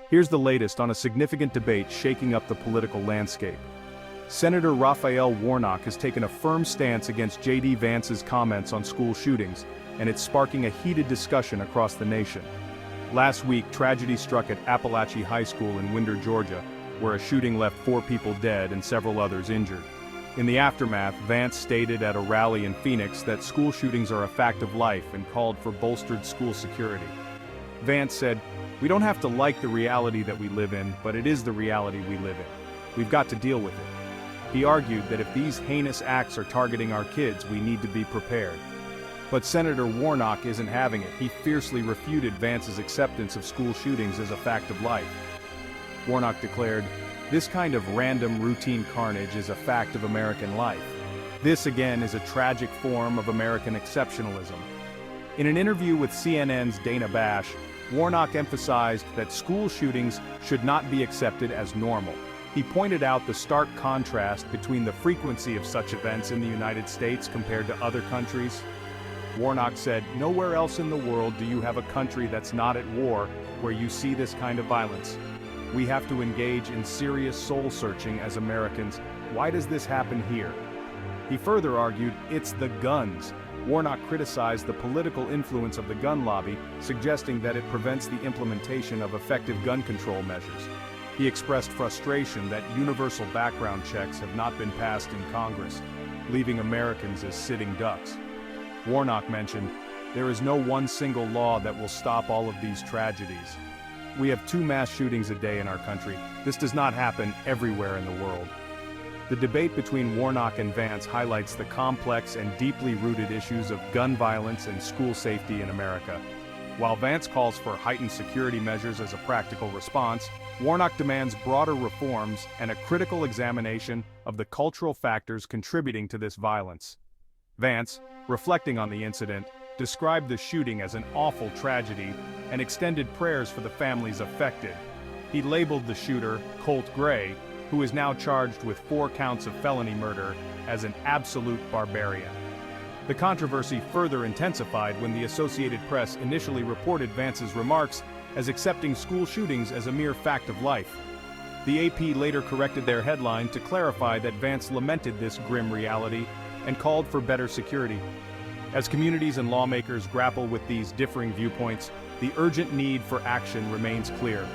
Here's the latest on a significant debate shaking up the political landscape. Senator Raphael Warnock has taken a firm stance against J.D. Vance's comments on school shootings, and it's sparking a heated discussion across the nation. Last week, tragedy struck at Appalachia High School in Winder, Georgia, where a shooting left 4 people dead and several others injured. In the aftermath, Vance stated at a rally in Phoenix that school shootings are a fact of life and called for bolstered school security. Vance said, "We don't have to like the reality that we live in, but it is the reality we live in. We've got to deal with it." He argued that if these heinous acts are targeting our kids, we need to be prepared. But Senator Warnock isn't having it. He fiercely refuted Vance's acceptance of school shootings as a fact of life. Warnock declared, "This kind of random, routine carnage is a fact of American life. This again is a tragic form of American exceptionalism." In an interview with CNN's Dana Bash, Warnock emphasized that school shootings should not be accepted as normal. He pointed out the stark contrast between the frequency of such events in the United States compared to other countries. Warnock said, "Nowhere else in the world do you have a country that's not at war where you see this kind of violence. We have to engage in serious soul-searching as Americans. Why does this happen here?" He further argued, "It's the guns." Warnock criticized the political influence of the gun lobby, suggesting that it prevents the implementation of effective gun control measures. He expressed frustration that universal background checks have not been passed in Congress, leaving Americans as sitting ducks. Warnock mentioned, "There is no one single law that will stop all of these tragedies. We have 2 mass shootings a day in our country. This does not happen everywhere in the world." The debate between Warnock and Vance highlights the complex and deeply rooted issues of gun violence and school safety in America. While Vance calls for heightened security measures as a practical response, Warnock demands broader reforms and a critical examination of the cultural factors contributing to this violence. Vance, reflecting on the incident, described the shooting as an awful tragedy and extended prayers for the families affected. He labeled the shooter, Colt Gray, who is now charged with 4 counts of felony murder, as an absolute barbarian. The controversy further intensified when the Associated Press initially reported Vance's remarks as accepting school shootings as a mere fact of life. The AP later corrected their headline to clarify that Vance lamented this grim reality and called for better security. As communities and lawmakers grapple with these differing viewpoints, the urgent need for action remains clear.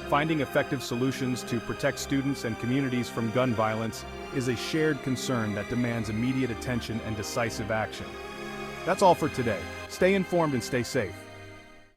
Finding effective solutions to protect students and communities from gun violence is a shared concern that demands immediate attention and decisive action. That's all for today. Stay informed and stay safe.